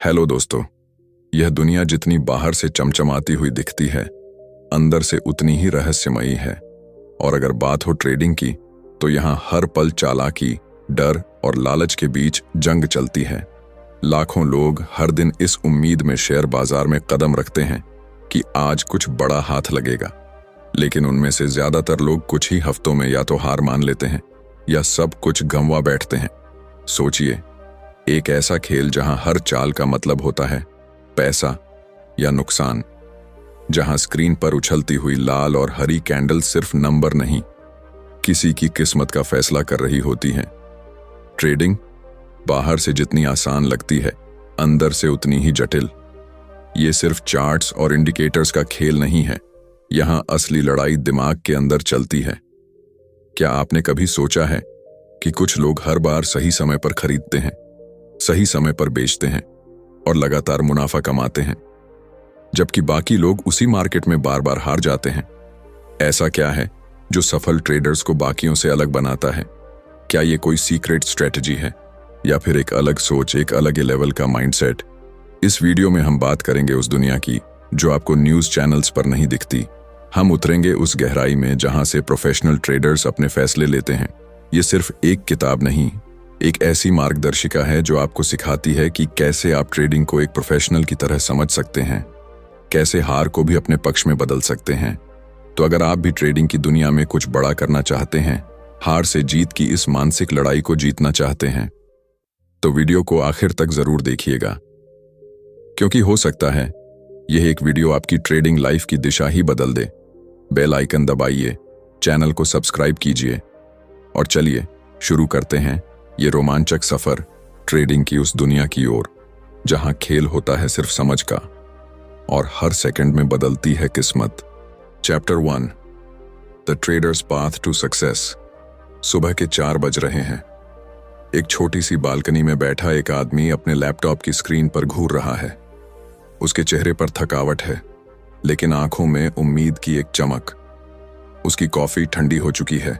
Hello दोस्तों। यह दुनिया जितनी बाहर से चमचमाती हुई दिखती है, अंदर से उतनी ही रहस्यमयी है। और अगर बात हो ट्रेडिंग की, तो यहाँ हर पल चालाकी, डर और लालच के बीच जंग चलती है। लाखों लोग हर दिन इस उम्मीद में शेयर बाजार में कदम रखते हैं कि आज कुछ बड़ा हाथ लगेगा, लेकिन उनमें से ज्यादातर लोग कुछ ही हफ्तों में या तो हार मान लेते हैं या सब कुछ गंवा बैठते हैं। सोचिए, एक ऐसा खेल जहां हर चाल का मतलब होता है पैसा या नुकसान, जहां स्क्रीन पर उछलती हुई लाल और हरी कैंडल सिर्फ नंबर नहीं, किसी की किस्मत का फैसला कर रही होती हैं। ट्रेडिंग बाहर से जितनी आसान लगती है, अंदर से उतनी ही जटिल। ये सिर्फ चार्ट्स और इंडिकेटर्स का खेल नहीं है, यहां असली लड़ाई दिमाग के अंदर चलती है। क्या आपने कभी सोचा है कि कुछ लोग हर बार सही समय पर खरीदते हैं, सही समय पर बेचते हैं और लगातार मुनाफा कमाते हैं, जबकि बाकी लोग उसी मार्केट में बार बार हार जाते हैं? ऐसा क्या है जो सफल ट्रेडर्स को बाकियों से अलग बनाता है? क्या ये कोई सीक्रेट स्ट्रेटजी है या फिर एक अलग सोच, एक अलग लेवल का माइंडसेट? इस वीडियो में हम बात करेंगे उस दुनिया की जो आपको न्यूज चैनल्स पर नहीं दिखती। हम उतरेंगे उस गहराई में जहां से प्रोफेशनल ट्रेडर्स अपने फैसले लेते हैं। ये सिर्फ एक किताब नहीं, एक ऐसी मार्गदर्शिका है जो आपको सिखाती है कि कैसे आप ट्रेडिंग को एक प्रोफेशनल की तरह समझ सकते हैं, कैसे हार को भी अपने पक्ष में बदल सकते हैं। तो अगर आप भी ट्रेडिंग की दुनिया में कुछ बड़ा करना चाहते हैं, हार से जीत की इस मानसिक लड़ाई को जीतना चाहते हैं, तो वीडियो को आखिर तक जरूर देखिएगा, क्योंकि हो सकता है यह एक वीडियो आपकी ट्रेडिंग लाइफ की दिशा ही बदल दे। बेल आइकन दबाइए, चैनल को सब्सक्राइब कीजिए और चलिए शुरू करते हैं ये रोमांचक सफर ट्रेडिंग की उस दुनिया की ओर, जहां खेल होता है सिर्फ समझ का और हर सेकंड में बदलती है किस्मत। Chapter 1, the trader's path to success. सुबह के 4 बज रहे हैं। एक छोटी सी बालकनी में बैठा एक आदमी अपने लैपटॉप की स्क्रीन पर घूर रहा है। उसके चेहरे पर थकावट है, लेकिन आंखों में उम्मीद की एक चमक। उसकी कॉफी ठंडी हो चुकी है,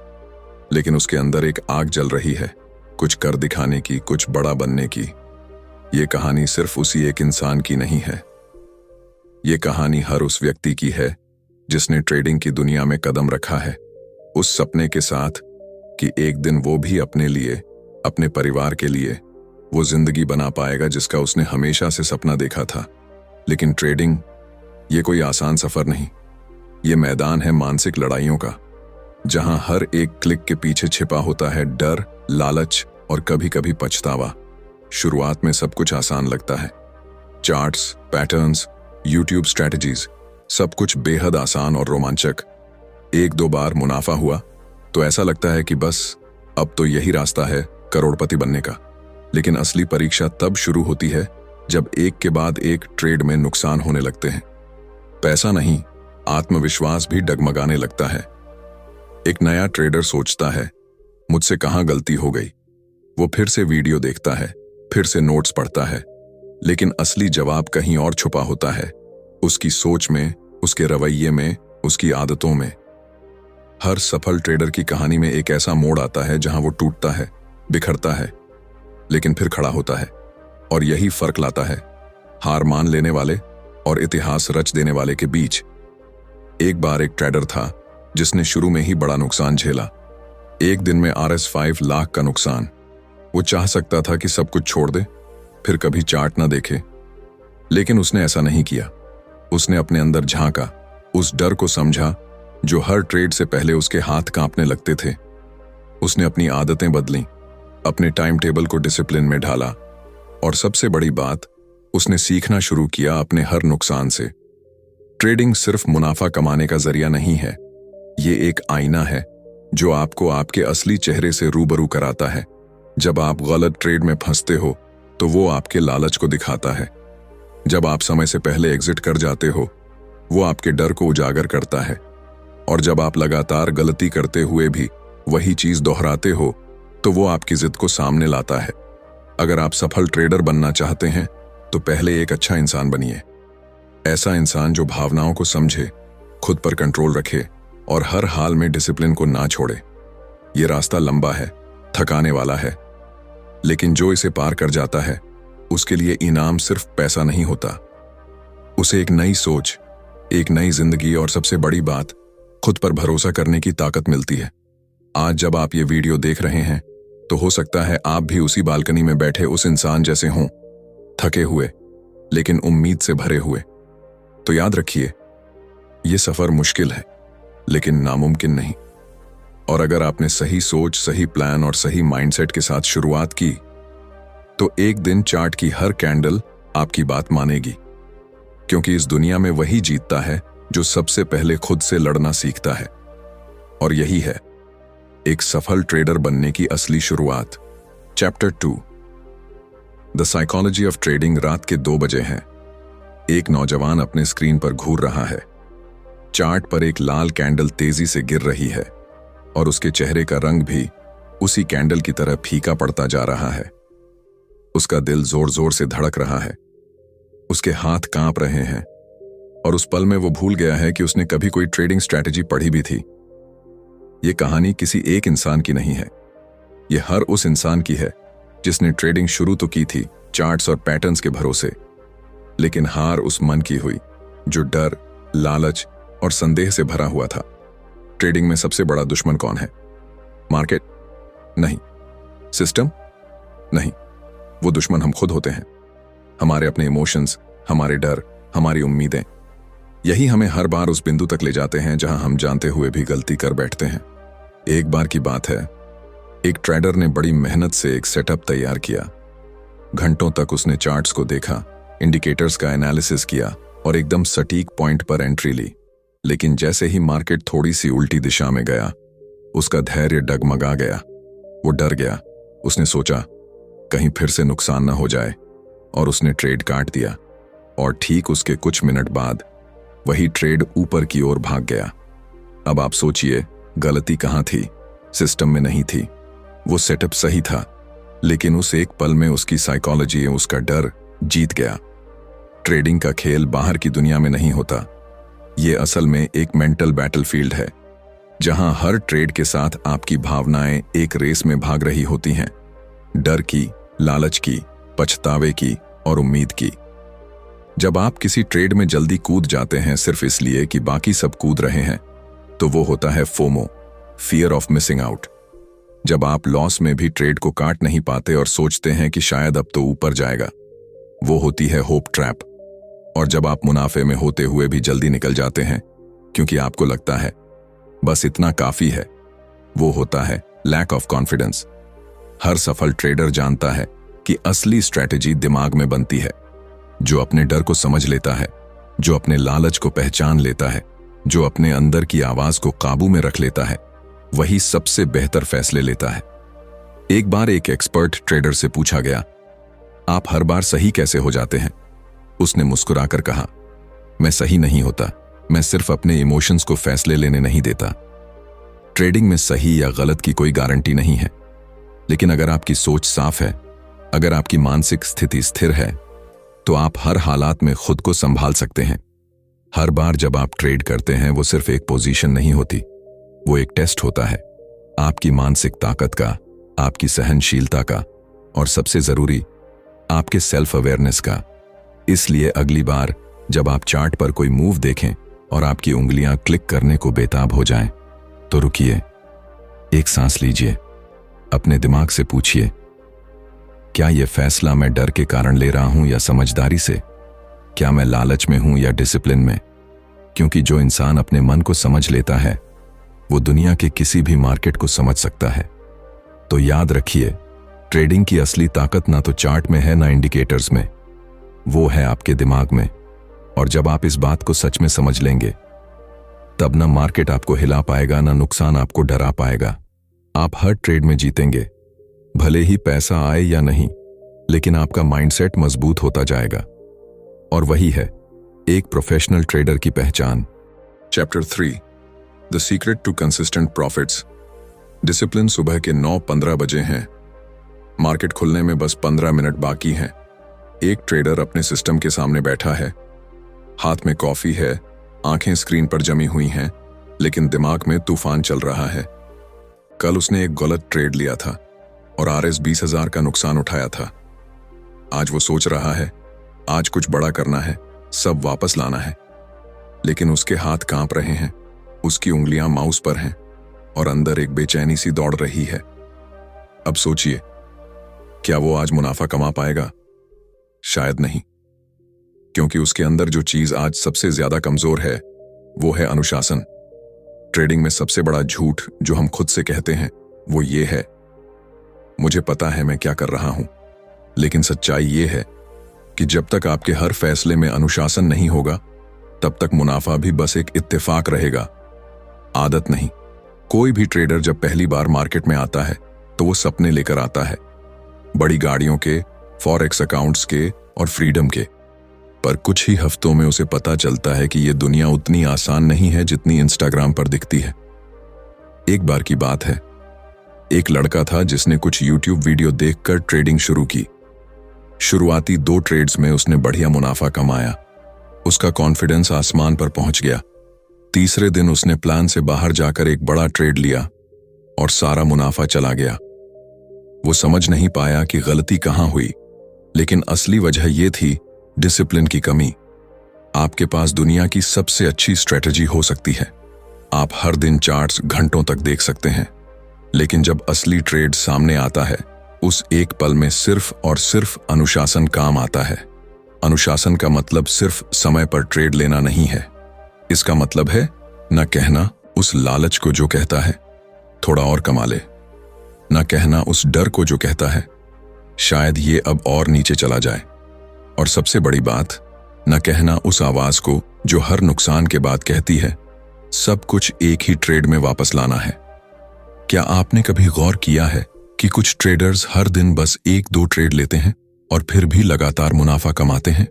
लेकिन उसके अंदर एक आग जल रही है, कुछ कर दिखाने की, कुछ बड़ा बनने की। ये कहानी सिर्फ उसी एक इंसान की नहीं है, ये कहानी हर उस व्यक्ति की है जिसने ट्रेडिंग की दुनिया में कदम रखा है, उस सपने के साथ कि एक दिन वो भी अपने लिए, अपने परिवार के लिए वो जिंदगी बना पाएगा जिसका उसने हमेशा से सपना देखा था। लेकिन ट्रेडिंग ये कोई आसान सफर नहीं, ये मैदान है मानसिक लड़ाइयों का, जहां हर एक क्लिक के पीछे छिपा होता है डर, लालच और कभी कभी पछतावा। शुरुआत में सब कुछ आसान लगता है, चार्ट्स, पैटर्न्स, यूट्यूब स्ट्रैटेजीज, सब कुछ बेहद आसान और रोमांचक। 1-2 बार मुनाफा हुआ तो ऐसा लगता है कि बस अब तो यही रास्ता है करोड़पति बनने का। लेकिन असली परीक्षा तब शुरू होती है जब एक के बाद एक ट्रेड में नुकसान होने लगते हैं। पैसा नहीं, आत्मविश्वास भी डगमगाने लगता है। एक नया ट्रेडर सोचता है, मुझसे कहां गलती हो गई। वो फिर से वीडियो देखता है, फिर से नोट्स पढ़ता है, लेकिन असली जवाब कहीं और छुपा होता है, उसकी सोच में, उसके रवैये में, उसकी आदतों में। हर सफल ट्रेडर की कहानी में एक ऐसा मोड़ आता है जहां वो टूटता है, बिखरता है, लेकिन फिर खड़ा होता है। और यही फर्क लाता है हार मान लेने वाले और इतिहास रच देने वाले के बीच। एक बार एक ट्रेडर था जिसने शुरू में ही बड़ा नुकसान झेला। एक दिन में RS5 लाख का नुकसान। वो चाह सकता था कि सब कुछ छोड़ दे, फिर कभी चार्ट ना देखे, लेकिन उसने ऐसा नहीं किया। उसने अपने अंदर झांका, उस डर को समझा जो हर ट्रेड से पहले उसके हाथ कांपने लगते थे। उसने अपनी आदतें बदली, अपने टाइम टेबल को डिसिप्लिन में ढाला, और सबसे बड़ी बात, उसने सीखना शुरू किया अपने हर नुकसान से। ट्रेडिंग सिर्फ मुनाफा कमाने का जरिया नहीं है, ये एक आईना है जो आपको आपके असली चेहरे से रूबरू कराता है। जब आप गलत ट्रेड में फंसते हो तो वो आपके लालच को दिखाता है। जब आप समय से पहले एग्जिट कर जाते हो, वो आपके डर को उजागर करता है। और जब आप लगातार गलती करते हुए भी वही चीज दोहराते हो, तो वो आपकी जिद को सामने लाता है। अगर आप सफल ट्रेडर बनना चाहते हैं, तो पहले एक अच्छा इंसान बनिए। ऐसा इंसान जो भावनाओं को समझे, खुद पर कंट्रोल रखे और हर हाल में डिसिप्लिन को ना छोड़े। ये रास्ता लंबा है, थकाने वाला है, लेकिन जो इसे पार कर जाता है उसके लिए इनाम सिर्फ पैसा नहीं होता, उसे एक नई सोच, एक नई जिंदगी और सबसे बड़ी बात, खुद पर भरोसा करने की ताकत मिलती है। आज जब आप ये वीडियो देख रहे हैं तो हो सकता है आप भी उसी बालकनी में बैठे उस इंसान जैसे हों, थके हुए लेकिन उम्मीद से भरे हुए। तो याद रखिए, ये सफर मुश्किल है लेकिन नामुमकिन नहीं। और अगर आपने सही सोच, सही प्लान और सही माइंडसेट के साथ शुरुआत की तो एक दिन चार्ट की हर कैंडल आपकी बात मानेगी, क्योंकि इस दुनिया में वही जीतता है जो सबसे पहले खुद से लड़ना सीखता है। और यही है एक सफल ट्रेडर बनने की असली शुरुआत। Chapter 2, the psychology of trading. रात के 2 बजे हैं। एक नौजवान अपने स्क्रीन पर घूर रहा है। चार्ट पर एक लाल कैंडल तेजी से गिर रही है और उसके चेहरे का रंग भी उसी कैंडल की तरह फीका पड़ता जा रहा है। उसका दिल जोर जोर से धड़क रहा है, उसके हाथ कांप रहे हैं और उस पल में वो भूल गया है कि उसने कभी कोई ट्रेडिंग स्ट्रैटेजी पढ़ी भी थी। ये कहानी किसी एक इंसान की नहीं है, ये हर उस इंसान की है जिसने ट्रेडिंग शुरू तो की थी चार्ट्स और पैटर्न्स के भरोसे, लेकिन हार उस मन की हुई जो डर, लालच और संदेह से भरा हुआ था। ट्रेडिंग में सबसे बड़ा दुश्मन कौन है? मार्केट? नहीं। सिस्टम? नहीं। वो दुश्मन हम खुद होते हैं। हमारे अपने इमोशंस, हमारे डर, हमारी उम्मीदें। यही हमें हर बार उस बिंदु तक ले जाते हैं जहां हम जानते हुए भी गलती कर बैठते हैं। एक बार की बात है, एक ट्रेडर ने बड़ी मेहनत से एक सेटअप तैयार किया। घंटों तक उसने चार्ट्स को देखा, इंडिकेटर्स का एनालिसिस किया और एकदम सटीक पॉइंट पर एंट्री ली। लेकिन जैसे ही मार्केट थोड़ी सी उल्टी दिशा में गया, उसका धैर्य डगमगा गया। वो डर गया। उसने सोचा कहीं फिर से नुकसान न हो जाए और उसने ट्रेड काट दिया। और ठीक उसके कुछ मिनट बाद वही ट्रेड ऊपर की ओर भाग गया। अब आप सोचिए, गलती कहां थी? सिस्टम में नहीं थी, वो सेटअप सही था, लेकिन उस एक पल में उसकी साइकोलॉजी, उसका डर जीत गया। ट्रेडिंग का खेल बाहर की दुनिया में नहीं होता, ये असल में एक मेंटल बैटलफील्ड है, जहां हर ट्रेड के साथ आपकी भावनाएं एक रेस में भाग रही होती हैं। डर की, लालच की, पछतावे की और उम्मीद की। जब आप किसी ट्रेड में जल्दी कूद जाते हैं सिर्फ इसलिए कि बाकी सब कूद रहे हैं, तो वो होता है FOMO, fear of missing out. जब आप लॉस में भी ट्रेड को काट नहीं पाते और सोचते हैं कि शायद अब तो ऊपर जाएगा, वो होती है होप ट्रैप। और जब आप मुनाफे में होते हुए भी जल्दी निकल जाते हैं क्योंकि आपको लगता है बस इतना काफी है, वो होता है लैक ऑफ कॉन्फिडेंस। हर सफल ट्रेडर जानता है कि असली स्ट्रैटेजी दिमाग में बनती है। जो अपने डर को समझ लेता है, जो अपने लालच को पहचान लेता है, जो अपने अंदर की आवाज को काबू में रख लेता है, वही सबसे बेहतर फैसले लेता है। एक बार एक एक्सपर्ट ट्रेडर से पूछा गया, आप हर बार सही कैसे हो जाते हैं? उसने मुस्कुराकर कहा, मैं सही नहीं होता, मैं सिर्फ अपने इमोशंस को फैसले लेने नहीं देता। ट्रेडिंग में सही या गलत की कोई गारंटी नहीं है, लेकिन अगर आपकी सोच साफ है, अगर आपकी मानसिक स्थिति स्थिर है, तो आप हर हालात में खुद को संभाल सकते हैं। हर बार जब आप ट्रेड करते हैं, वो सिर्फ एक पोजीशन नहीं होती, वो एक टेस्ट होता है आपकी मानसिक ताकत का, आपकी सहनशीलता का और सबसे जरूरी आपके सेल्फ अवेयरनेस का। इसलिए अगली बार जब आप चार्ट पर कोई मूव देखें और आपकी उंगलियां क्लिक करने को बेताब हो जाएं, तो रुकिए, एक सांस लीजिए, अपने दिमाग से पूछिए, क्या यह फैसला मैं डर के कारण ले रहा हूं या समझदारी से? क्या मैं लालच में हूं या डिसिप्लिन में? क्योंकि जो इंसान अपने मन को समझ लेता है, वो दुनिया के किसी भी मार्केट को समझ सकता है। तो याद रखिए, ट्रेडिंग की असली ताकत ना तो चार्ट में है, ना इंडिकेटर्स में, वो है आपके दिमाग में। और जब आप इस बात को सच में समझ लेंगे, तब ना मार्केट आपको हिला पाएगा, ना नुकसान आपको डरा पाएगा। आप हर ट्रेड में जीतेंगे, भले ही पैसा आए या नहीं, लेकिन आपका माइंडसेट मजबूत होता जाएगा। और वही है एक प्रोफेशनल ट्रेडर की पहचान। Chapter 3, the secret to consistent profits. Discipline. सुबह के 9:15 बजे हैं। मार्केट खुलने में बस 15 मिनट बाकी हैं। एक ट्रेडर अपने सिस्टम के सामने बैठा है, हाथ में कॉफी है, आंखें स्क्रीन पर जमी हुई हैं, लेकिन दिमाग में तूफान चल रहा है। कल उसने एक गलत ट्रेड लिया था और RS 20,000 का नुकसान उठाया था। आज वो सोच रहा है, आज कुछ बड़ा करना है, सब वापस लाना है। लेकिन उसके हाथ कांप रहे हैं, उसकी उंगलियां माउस पर हैं और अंदर एक बेचैनी सी दौड़ रही है। अब सोचिए, क्या वो आज मुनाफा कमा पाएगा? शायद नहीं, क्योंकि उसके अंदर जो चीज आज सबसे ज्यादा कमजोर है वो है अनुशासन। ट्रेडिंग में सबसे बड़ा झूठ जो हम खुद से कहते हैं वो ये है, मुझे पता है मैं क्या कर रहा हूं। लेकिन सच्चाई ये है कि जब तक आपके हर फैसले में अनुशासन नहीं होगा तब तक मुनाफा भी बस एक इत्तेफाक रहेगा, आदत नहीं। कोई भी ट्रेडर जब पहली बार मार्केट में आता है तो वो सपने लेकर आता है, बड़ी गाड़ियों के, फॉरेक्स अकाउंट्स के और फ्रीडम के। पर कुछ ही हफ्तों में उसे पता चलता है कि ये दुनिया उतनी आसान नहीं है जितनी इंस्टाग्राम पर दिखती है। एक बार की बात है, एक लड़का था जिसने कुछ यूट्यूब वीडियो देखकर ट्रेडिंग शुरू की। शुरुआती 2 ट्रेड्स में उसने बढ़िया मुनाफा कमाया। उसका कॉन्फिडेंस आसमान पर पहुंच गया। तीसरे दिन उसने प्लान से बाहर जाकर एक बड़ा ट्रेड लिया और सारा मुनाफा चला गया। वो समझ नहीं पाया कि गलती कहां हुई, लेकिन असली वजह यह थी डिसिप्लिन की कमी। आपके पास दुनिया की सबसे अच्छी स्ट्रेटजी हो सकती है, आप हर दिन चार्ट्स घंटों तक देख सकते हैं, लेकिन जब असली ट्रेड सामने आता है उस एक पल में सिर्फ और सिर्फ अनुशासन काम आता है। अनुशासन का मतलब सिर्फ समय पर ट्रेड लेना नहीं है, इसका मतलब है न कहना उस लालच को जो कहता है थोड़ा और कमा ले, न कहना उस डर को जो कहता है शायद ये अब और नीचे चला जाए, और सबसे बड़ी बात, न कहना उस आवाज को जो हर नुकसान के बाद कहती है सब कुछ एक ही ट्रेड में वापस लाना है। क्या आपने कभी गौर किया है कि कुछ ट्रेडर्स हर दिन बस 1-2 ट्रेड लेते हैं और फिर भी लगातार मुनाफा कमाते हैं,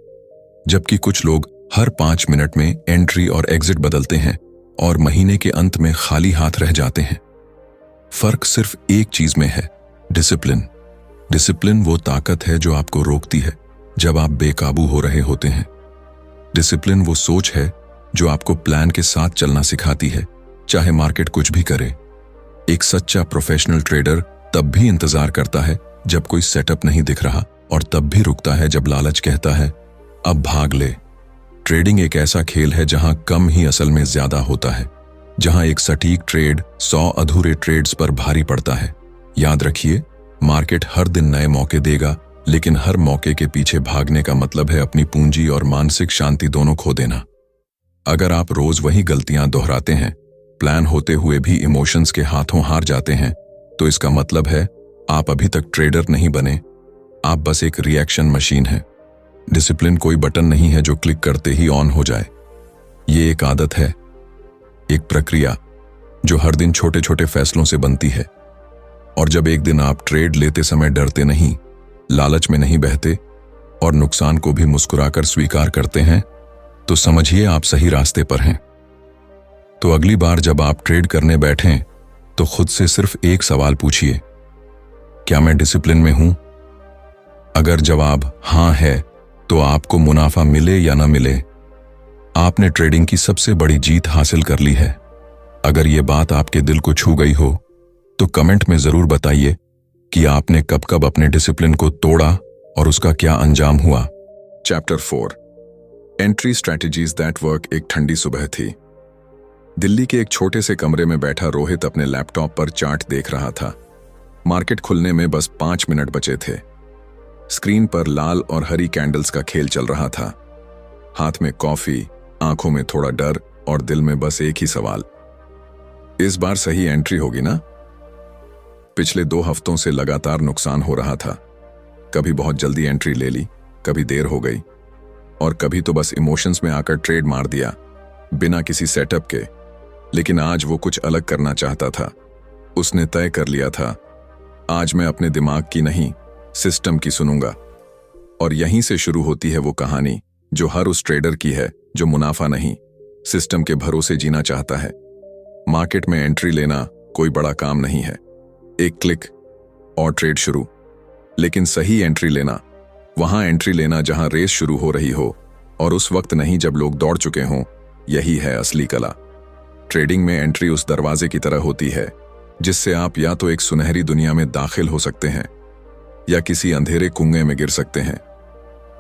जबकि कुछ लोग हर 5 मिनट में एंट्री और एग्जिट बदलते हैं और महीने के अंत में खाली हाथ रह जाते हैं? फर्क सिर्फ एक चीज में है, डिसिप्लिन। डिसिप्लिन वो ताकत है जो आपको रोकती है जब आप बेकाबू हो रहे होते हैं। डिसिप्लिन वो सोच है जो आपको प्लान के साथ चलना सिखाती है, चाहे मार्केट कुछ भी करे। एक सच्चा प्रोफेशनल ट्रेडर तब भी इंतजार करता है जब कोई सेटअप नहीं दिख रहा, और तब भी रुकता है जब लालच कहता है अब भाग ले। ट्रेडिंग एक ऐसा खेल है जहां कम ही असल में ज्यादा होता है, जहां एक सटीक ट्रेड 100 अधूरे ट्रेड्स पर भारी पड़ता है। याद रखिए, मार्केट हर दिन नए मौके देगा, लेकिन हर मौके के पीछे भागने का मतलब है अपनी पूंजी और मानसिक शांति दोनों खो देना। अगर आप रोज वही गलतियां दोहराते हैं, प्लान होते हुए भी इमोशंस के हाथों हार जाते हैं, तो इसका मतलब है आप अभी तक ट्रेडर नहीं बने, आप बस एक रिएक्शन मशीन हैं। डिसिप्लिन कोई बटन नहीं है जो क्लिक करते ही ऑन हो जाए। ये एक आदत है, एक प्रक्रिया जो हर दिन छोटे छोटे फैसलों से बनती है। और जब एक दिन आप ट्रेड लेते समय डरते नहीं, लालच में नहीं बहते और नुकसान को भी मुस्कुराकर स्वीकार करते हैं, तो समझिए आप सही रास्ते पर हैं। तो अगली बार जब आप ट्रेड करने बैठें तो खुद से सिर्फ एक सवाल पूछिए, क्या मैं डिसिप्लिन में हूं? अगर जवाब हां है तो आपको मुनाफा मिले या ना मिले, आपने ट्रेडिंग की सबसे बड़ी जीत हासिल कर ली है। अगर ये बात आपके दिल को छू गई हो तो कमेंट में जरूर बताइए कि आपने कब कब अपने डिसिप्लिन को तोड़ा और उसका क्या अंजाम हुआ। Chapter 4, entry strategies that work. एक ठंडी सुबह थी। दिल्ली के एक छोटे से कमरे में बैठा रोहित अपने लैपटॉप पर चार्ट देख रहा था। मार्केट खुलने में बस 5 मिनट बचे थे। स्क्रीन पर लाल और हरी कैंडल्स का खेल चल रहा था। हाथ में कॉफी, आंखों में थोड़ा डर और दिल में बस एक ही सवाल, इस बार सही एंट्री होगी ना? पिछले 2 हफ्तों से लगातार नुकसान हो रहा था। कभी बहुत जल्दी एंट्री ले ली, कभी देर हो गई, और कभी तो बस इमोशंस में आकर ट्रेड मार दिया बिना किसी सेटअप के। लेकिन आज वो कुछ अलग करना चाहता था। उसने तय कर लिया था, आज मैं अपने दिमाग की नहीं, सिस्टम की सुनूंगा। और यहीं से शुरू होती है वो कहानी जो हर उस ट्रेडर की है जो मुनाफा नहीं, सिस्टम के भरोसे जीना चाहता है। मार्केट में एंट्री लेना कोई बड़ा काम नहीं है, एक क्लिक और ट्रेड शुरू। लेकिन सही एंट्री लेना, वहां एंट्री लेना जहां रेस शुरू हो रही हो और उस वक्त नहीं जब लोग दौड़ चुके हों, यही है असली कला। ट्रेडिंग में एंट्री उस दरवाजे की तरह होती है जिससे आप या तो एक सुनहरी दुनिया में दाखिल हो सकते हैं या किसी अंधेरे कुएं में गिर सकते हैं।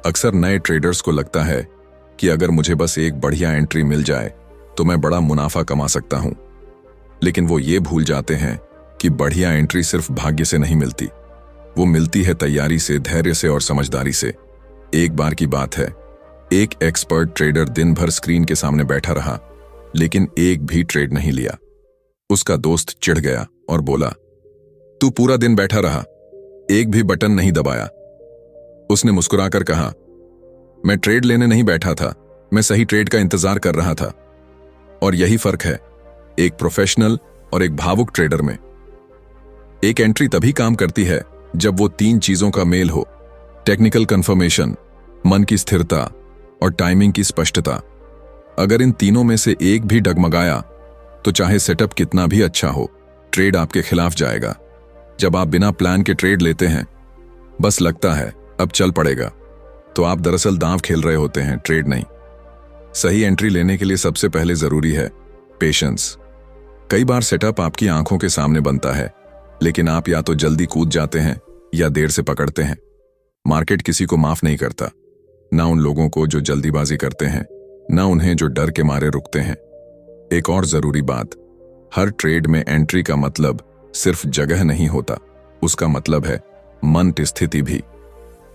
अक्सर नए ट्रेडर्स को लगता है कि अगर मुझे बस एक बढ़िया एंट्री मिल जाए तो मैं बड़ा मुनाफा कमा सकता हूं। लेकिन वो ये भूल जाते हैं कि बढ़िया एंट्री सिर्फ भाग्य से नहीं मिलती, वो मिलती है तैयारी से, धैर्य से और समझदारी से। एक बार की बात है, एक एक्सपर्ट ट्रेडर दिन भर स्क्रीन के सामने बैठा रहा, लेकिन एक भी ट्रेड नहीं लिया। उसका दोस्त चिढ़ गया और बोला, तू पूरा दिन बैठा रहा, एक भी बटन नहीं दबाया। उसने मुस्कुराकर कहा, मैं ट्रेड लेने नहीं बैठा था, मैं सही ट्रेड का इंतजार कर रहा था। और यही फर्क है एक प्रोफेशनल और एक भावुक ट्रेडर में। एक एंट्री तभी काम करती है जब वो 3 चीजों का मेल हो: टेक्निकल कंफर्मेशन, मन की स्थिरता और टाइमिंग की स्पष्टता। अगर इन तीनों में से एक भी डगमगाया तो चाहे सेटअप कितना भी अच्छा हो, ट्रेड आपके खिलाफ जाएगा। जब आप बिना प्लान के ट्रेड लेते हैं, बस लगता है अब चल पड़ेगा, तो आप दरअसल दांव खेल रहे होते हैं, ट्रेड नहीं। सही एंट्री लेने के लिए सबसे पहले जरूरी है पेशेंस। कई बार सेटअप आपकी आंखों के सामने बनता है, लेकिन आप या तो जल्दी कूद जाते हैं या देर से पकड़ते हैं। मार्केट किसी को माफ नहीं करता, ना उन लोगों को जो जल्दीबाजी करते हैं, ना उन्हें जो डर के मारे रुकते हैं। एक और जरूरी बात, हर ट्रेड में एंट्री का मतलब सिर्फ जगह नहीं होता, उसका मतलब है मन की स्थिति भी।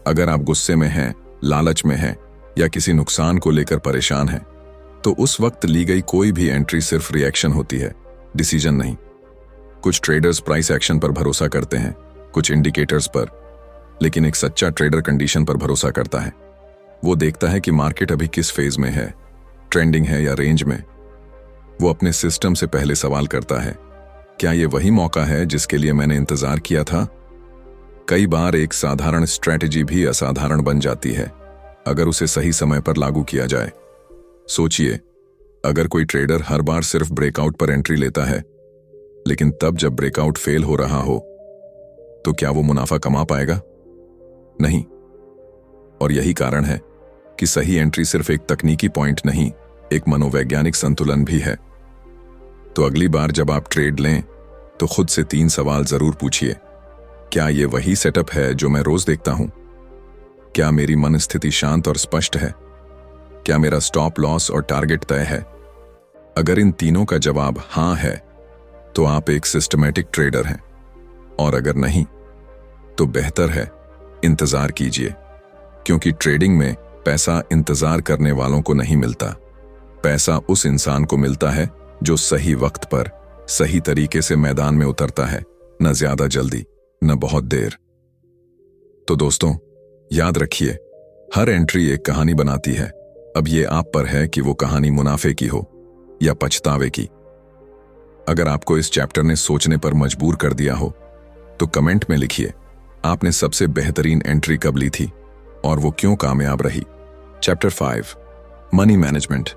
अगर आप गुस्से में हैं, लालच में हैं या किसी नुकसान को लेकर परेशान हैं, तो उस वक्त ली गई कोई भी एंट्री सिर्फ रिएक्शन होती है, डिसीजन नहीं। कुछ ट्रेडर्स प्राइस एक्शन पर भरोसा करते हैं, कुछ इंडिकेटर्स पर, लेकिन एक सच्चा ट्रेडर कंडीशन पर भरोसा करता है। वो देखता है कि मार्केट अभी किस फेज में है, ट्रेंडिंग है या रेंज में। वो अपने सिस्टम से पहले सवाल करता है, क्या ये वही मौका है जिसके लिए मैंने इंतजार किया था? कई बार एक साधारण स्ट्रैटेजी भी असाधारण बन जाती है अगर उसे सही समय पर लागू किया जाए। सोचिए, अगर कोई ट्रेडर हर बार सिर्फ ब्रेकआउट पर एंट्री लेता है, लेकिन तब जब ब्रेकआउट फेल हो रहा हो, तो क्या वो मुनाफा कमा पाएगा? नहीं। और यही कारण है कि सही एंट्री सिर्फ एक तकनीकी पॉइंट नहीं, एक मनोवैज्ञानिक संतुलन भी है। तो अगली बार जब आप ट्रेड लें, तो खुद से 3 सवाल जरूर पूछिए। क्या ये वही सेटअप है जो मैं रोज देखता हूं? क्या मेरी मन स्थिति शांत और स्पष्ट है? क्या मेरा स्टॉप लॉस और टारगेट तय है? अगर इन तीनों का जवाब हां है, तो आप एक सिस्टमैटिक ट्रेडर हैं। और अगर नहीं, तो बेहतर है इंतजार कीजिए, क्योंकि ट्रेडिंग में पैसा इंतजार करने वालों को नहीं मिलता। पैसा उस इंसान को मिलता है जो सही वक्त पर सही तरीके से मैदान में उतरता है, न ज्यादा जल्दी न बहुत देर। तो दोस्तों, याद रखिए, हर एंट्री एक कहानी बनाती है। अब ये आप पर है कि वो कहानी मुनाफे की हो या पछतावे की। अगर आपको इस चैप्टर ने सोचने पर मजबूर कर दिया हो, तो कमेंट में लिखिए आपने सबसे बेहतरीन एंट्री कब ली थी और वो क्यों कामयाब रही। Chapter 5, money management,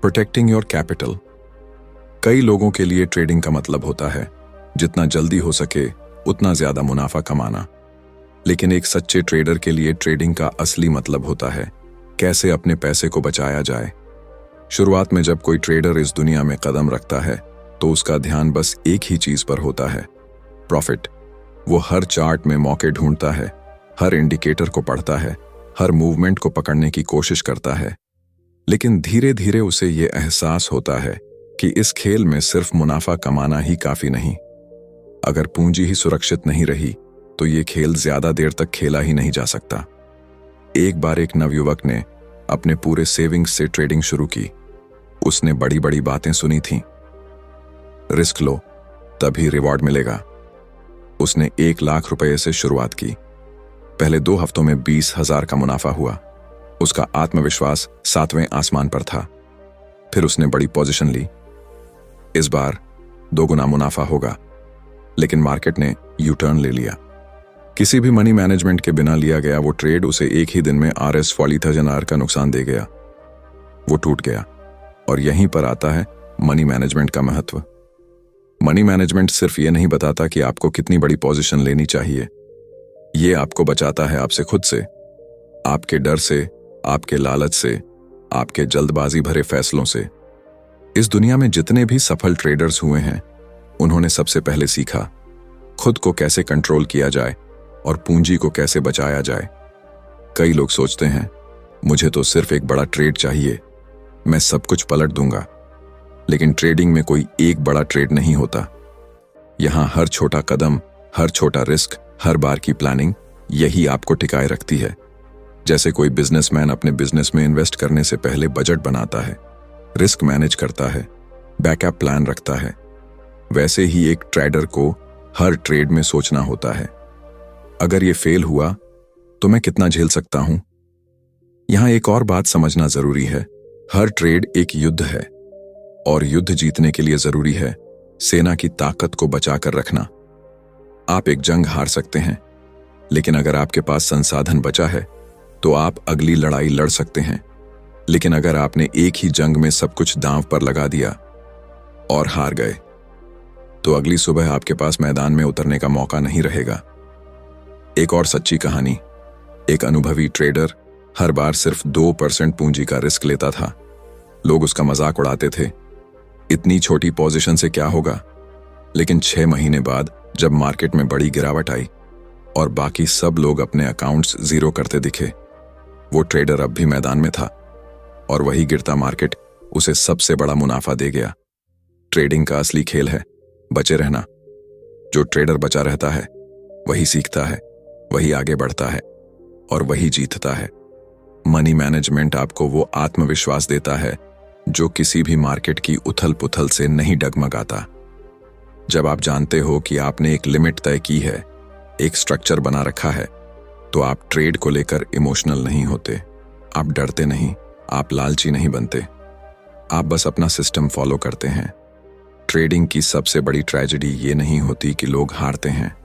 protecting your capital. कई लोगों के लिए ट्रेडिंग का मतलब होता है जितना जल्दी हो सके उतना ज्यादा मुनाफा कमाना। लेकिन एक सच्चे ट्रेडर के लिए ट्रेडिंग का असली मतलब होता है कैसे अपने पैसे को बचाया जाए। शुरुआत में जब कोई ट्रेडर इस दुनिया में कदम रखता है, तो उसका ध्यान बस एक ही चीज पर होता है, प्रॉफिट। वो हर चार्ट में मौके ढूंढता है, हर इंडिकेटर को पढ़ता है, हर मूवमेंट को पकड़ने की कोशिश करता है। लेकिन धीरे धीरे उसे ये एहसास होता है कि इस खेल में सिर्फ मुनाफा कमाना ही काफी नहीं। अगर पूंजी ही सुरक्षित नहीं रही, तो ये खेल ज्यादा देर तक खेला ही नहीं जा सकता। एक बार एक नवयुवक ने अपने पूरे सेविंग्स से ट्रेडिंग शुरू की। उसने बड़ी बड़ी बातें सुनी थीं, रिस्क लो तभी रिवॉर्ड मिलेगा। उसने 1 लाख रुपए से शुरुआत की। पहले 2 हफ्तों में 20,000 का मुनाफा हुआ। उसका आत्मविश्वास 7वें आसमान पर था। फिर उसने बड़ी पोजीशन ली। इस बार 2 गुना मुनाफा होगा। लेकिन मार्केट ने यू टर्न ले लिया। किसी भी मनी मैनेजमेंट के बिना लिया गया वो ट्रेड उसे एक ही दिन में RS 40,000 R का नुकसान दे गया। वो टूट गया। और यहीं पर आता है मनी मैनेजमेंट का महत्व। मनी मैनेजमेंट सिर्फ ये नहीं बताता कि आपको कितनी बड़ी पोजीशन लेनी चाहिए, ये आपको बचाता है आपसे खुद से, आपके डर से, आपके लालच से, आपके जल्दबाजी भरे फैसलों से। इस दुनिया में जितने भी सफल ट्रेडर्स हुए हैं, उन्होंने सबसे पहले सीखा खुद को कैसे कंट्रोल किया जाए और पूंजी को कैसे बचाया जाए। कई लोग सोचते हैं मुझे तो सिर्फ एक बड़ा ट्रेड चाहिए, मैं सब कुछ पलट दूंगा। लेकिन ट्रेडिंग में कोई एक बड़ा ट्रेड नहीं होता। यहां हर छोटा कदम, हर छोटा रिस्क, हर बार की प्लानिंग, यही आपको टिकाए रखती है। जैसे कोई बिजनेसमैन अपने बिजनेस में इन्वेस्ट करने से पहले बजट बनाता है, रिस्क मैनेज करता है, बैकअप प्लान रखता है, वैसे ही एक ट्रेडर को हर ट्रेड में सोचना होता है, अगर ये फेल हुआ तो मैं कितना झेल सकता हूं। यहां एक और बात समझना जरूरी है, हर ट्रेड एक युद्ध है और युद्ध जीतने के लिए जरूरी है सेना की ताकत को बचाकर रखना। आप एक जंग हार सकते हैं, लेकिन अगर आपके पास संसाधन बचा है तो आप अगली लड़ाई लड़ सकते हैं। लेकिन अगर आपने एक ही जंग में सब कुछ दांव पर लगा दिया और हार गए, तो अगली सुबह आपके पास मैदान में उतरने का मौका नहीं रहेगा। एक और सच्ची कहानी, एक अनुभवी ट्रेडर हर बार सिर्फ 2% पूंजी का रिस्क लेता था। लोग उसका मजाक उड़ाते थे, इतनी छोटी पोजीशन से क्या होगा। लेकिन 6 महीने बाद जब मार्केट में बड़ी गिरावट आई और बाकी सब लोग अपने अकाउंट्स जीरो करते दिखे, वो ट्रेडर अब भी मैदान में था और वही गिरता मार्केट उसे सबसे बड़ा मुनाफा दे गया। ट्रेडिंग का असली खेल है बचे रहना। जो ट्रेडर बचा रहता है वही सीखता है, वही आगे बढ़ता है और वही जीतता है। मनी मैनेजमेंट आपको वो आत्मविश्वास देता है जो किसी भी मार्केट की उथल पुथल से नहीं डगमगाता। जब आप जानते हो कि आपने एक लिमिट तय की है, एक स्ट्रक्चर बना रखा है, तो आप ट्रेड को लेकर इमोशनल नहीं होते, आप डरते नहीं, आप लालची नहीं बनते, आप बस अपना सिस्टम फॉलो करते हैं। ट्रेडिंग की सबसे बड़ी ट्रेजेडी ये नहीं होती कि लोग हारते हैं,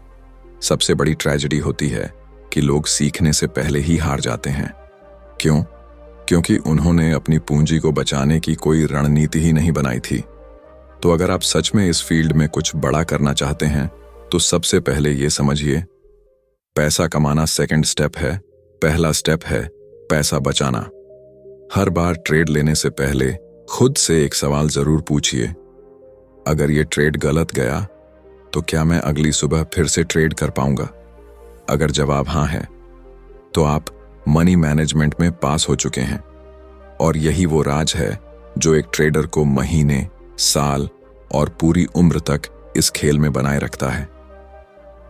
सबसे बड़ी ट्रेजेडी होती है कि लोग सीखने से पहले ही हार जाते हैं। क्यों? क्योंकि उन्होंने अपनी पूंजी को बचाने की कोई रणनीति ही नहीं बनाई थी। तो अगर आप सच में इस फील्ड में कुछ बड़ा करना चाहते हैं तो सबसे पहले ये समझिए, पैसा कमाना सेकंड स्टेप है, पहला स्टेप है पैसा बचाना। हर बार ट्रेड लेने से पहले खुद से एक सवाल जरूर पूछिए, अगर ये ट्रेड गलत गया तो क्या मैं अगली सुबह फिर से ट्रेड कर पाऊंगा? अगर जवाब हाँ है तो आप मनी मैनेजमेंट में पास हो चुके हैं। और यही वो राज है जो एक ट्रेडर को महीने, साल और पूरी उम्र तक इस खेल में बनाए रखता है।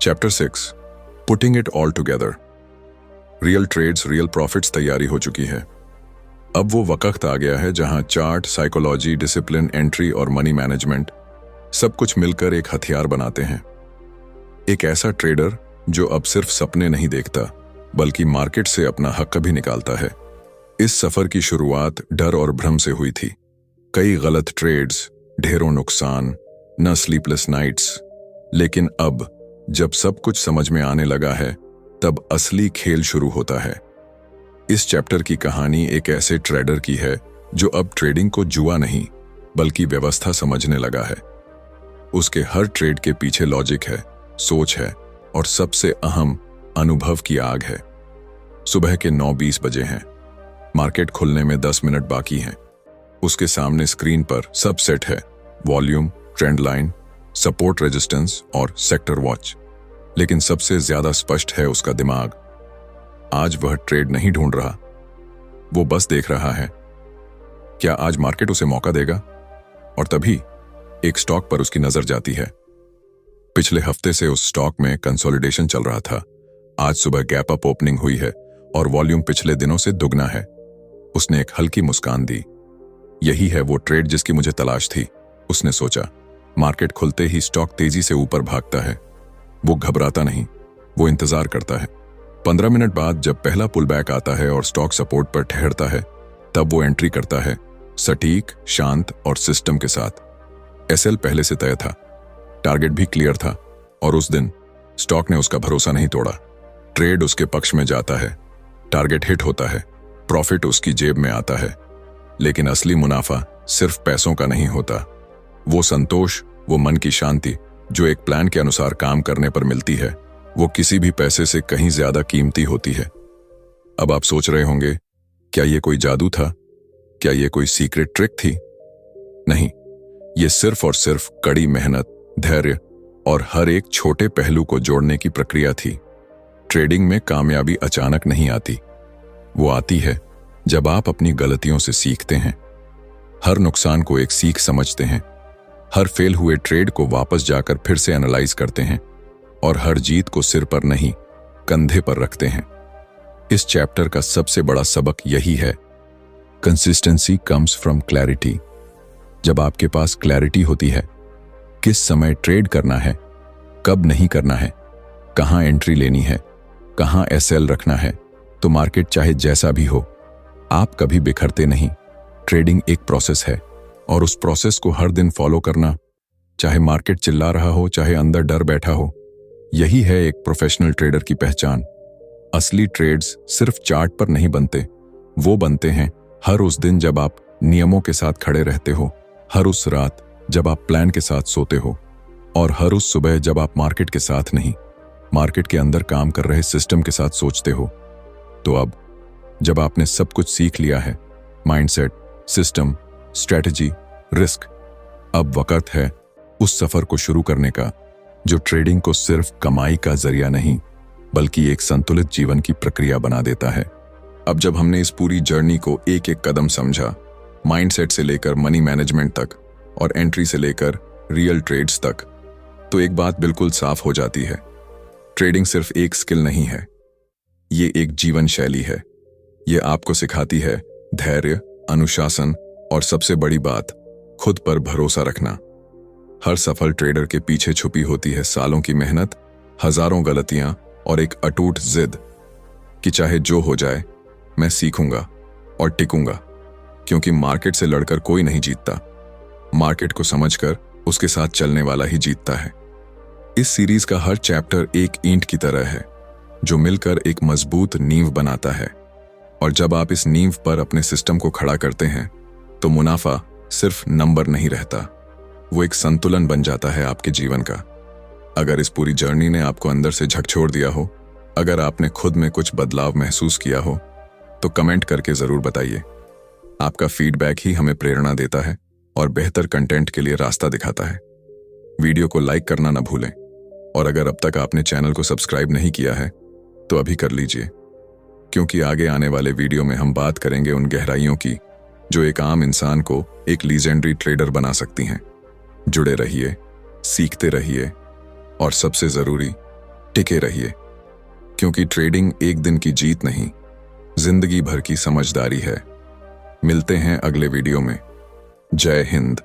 Chapter 6, putting it all together. Real trades, real profits तैयारी हो चुकी है। अब वो वक्त आ गया है जहां चार्ट, साइकोलॉजी, डिसिप्लिन, एंट्री और मनी मैनेजमेंट सब कुछ मिलकर एक हथियार बनाते हैं। एक ऐसा ट्रेडर जो अब सिर्फ सपने नहीं देखता बल्कि मार्केट से अपना हक भी निकालता है। इस सफर की शुरुआत डर और भ्रम से हुई थी। कई गलत ट्रेड्स, ढेरों नुकसान, न स्लीपलेस नाइट्स। लेकिन अब जब सब कुछ समझ में आने लगा है, तब असली खेल शुरू होता है। इस चैप्टर की कहानी एक ऐसे ट्रेडर की है जो अब ट्रेडिंग को जुआ नहीं बल्कि व्यवस्था समझने लगा है। उसके हर ट्रेड के पीछे लॉजिक है, सोच है और सबसे अहम अनुभव की आग है। सुबह के 9:20 बजे हैं, मार्केट खुलने में 10 मिनट बाकी हैं। उसके सामने स्क्रीन पर सब सेट है, volume, trend line, support, resistance और सेक्टर वॉच। लेकिन सबसे ज्यादा स्पष्ट है उसका दिमाग। आज वह ट्रेड नहीं ढूंढ रहा, वो बस देख रहा है क्या आज मार्केट उसे मौका देगा। और तभी एक स्टॉक पर उसकी नजर जाती है। पिछले हफ्ते से उस स्टॉक में कंसोलिडेशन चल रहा था। आज सुबह गैप अप ओपनिंग हुई है और वॉल्यूम पिछले दिनों से दुगना है। उसने एक हल्की मुस्कान दी। यही है वो ट्रेड जिसकी मुझे तलाश थी, उसने सोचा। मार्केट खुलते ही स्टॉक तेजी से ऊपर भागता है। वो घबराता नहीं, वो इंतजार करता है। 15 मिनट बाद जब पहला पुल बैक आता है और स्टॉक सपोर्ट पर ठहरता है, तब वो एंट्री करता है, सटीक, शांत और सिस्टम के साथ। एसएल पहले से तय था, टारगेट भी क्लियर था और उस दिन स्टॉक ने उसका भरोसा नहीं तोड़ा। ट्रेड उसके पक्ष में जाता है, टारगेट हिट होता है, प्रॉफिट उसकी जेब में आता है। लेकिन असली मुनाफा सिर्फ पैसों का नहीं होता। वो संतोष, वो मन की शांति जो एक प्लान के अनुसार काम करने पर मिलती है, वो किसी भी पैसे से कहीं ज्यादा कीमती होती है। अब आप सोच रहे होंगे, क्या ये कोई जादू था? क्या ये कोई सीक्रेट ट्रिक थी? नहीं, ये सिर्फ और सिर्फ कड़ी मेहनत, धैर्य और हर एक छोटे पहलू को जोड़ने की प्रक्रिया थी। ट्रेडिंग में कामयाबी अचानक नहीं आती, वो आती है जब आप अपनी गलतियों से सीखते हैं, हर नुकसान को एक सीख समझते हैं, हर फेल हुए ट्रेड को वापस जाकर फिर से एनालाइज करते हैं और हर जीत को सिर पर नहीं कंधे पर रखते हैं। इस चैप्टर का सबसे बड़ा सबक यही है, कंसिस्टेंसी कम्स फ्रॉम क्लैरिटी। जब आपके पास क्लैरिटी होती है, किस समय ट्रेड करना है, कब नहीं करना है, कहां एंट्री लेनी है, कहां एसएल रखना है, तो मार्केट चाहे जैसा भी हो, आप कभी बिखरते नहीं। ट्रेडिंग एक प्रोसेस है और उस प्रोसेस को हर दिन फॉलो करना, चाहे मार्केट चिल्ला रहा हो, चाहे अंदर डर बैठा हो, यही है एक प्रोफेशनल ट्रेडर की पहचान। असली ट्रेड्स सिर्फ चार्ट पर नहीं बनते, वो बनते हैं हर उस दिन जब आप नियमों के साथ खड़े रहते हो, हर उस रात जब आप प्लान के साथ सोते हो और हर उस सुबह जब आप मार्केट के साथ नहीं, मार्केट के अंदर काम कर रहे सिस्टम के साथ सोचते हो। तो अब जब आपने सब कुछ सीख लिया है, माइंडसेट, सिस्टम, स्ट्रेटजी, रिस्क, अब वक्त है उस सफर को शुरू करने का जो ट्रेडिंग को सिर्फ कमाई का जरिया नहीं बल्कि एक संतुलित जीवन की प्रक्रिया बना देता है। अब जब हमने इस पूरी जर्नी को एक एक कदम समझा, माइंडसेट से लेकर मनी मैनेजमेंट तक और एंट्री से लेकर रियल ट्रेड्स तक, तो एक बात बिल्कुल साफ हो जाती है, ट्रेडिंग सिर्फ एक स्किल नहीं है, ये एक जीवन शैली है। ये आपको सिखाती है धैर्य, अनुशासन और सबसे बड़ी बात, खुद पर भरोसा रखना। हर सफल ट्रेडर के पीछे छुपी होती है सालों की मेहनत, हजारों गलतियां और एक अटूट जिद कि चाहे जो हो जाए मैं सीखूंगा और टिकूंगा, क्योंकि मार्केट से लड़कर कोई नहीं जीतता, मार्केट को समझकर उसके साथ चलने वाला ही जीतता है। इस सीरीज का हर चैप्टर एक ईंट की तरह है जो मिलकर एक मजबूत नींव बनाता है, और जब आप इस नींव पर अपने सिस्टम को खड़ा करते हैं तो मुनाफा सिर्फ नंबर नहीं रहता, वो एक संतुलन बन जाता है आपके जीवन का। अगर इस पूरी जर्नी ने आपको अंदर से झकझोर दिया हो, अगर आपने खुद में कुछ बदलाव महसूस किया हो, तो कमेंट करके जरूर बताइए। आपका फीडबैक ही हमें प्रेरणा देता है और बेहतर कंटेंट के लिए रास्ता दिखाता है। वीडियो को लाइक करना न भूलें, और अगर अब तक आपने चैनल को सब्सक्राइब नहीं किया है तो अभी कर लीजिए, क्योंकि आगे आने वाले वीडियो में हम बात करेंगे उन गहराइयों की जो एक आम इंसान को एक लीजेंडरी ट्रेडर बना सकती हैं। जुड़े रहिए, सीखते रहिए और सबसे जरूरी, टिके रहिए, क्योंकि ट्रेडिंग एक दिन की जीत नहीं, जिंदगी भर की समझदारी है। मिलते हैं अगले वीडियो में। जय हिंद।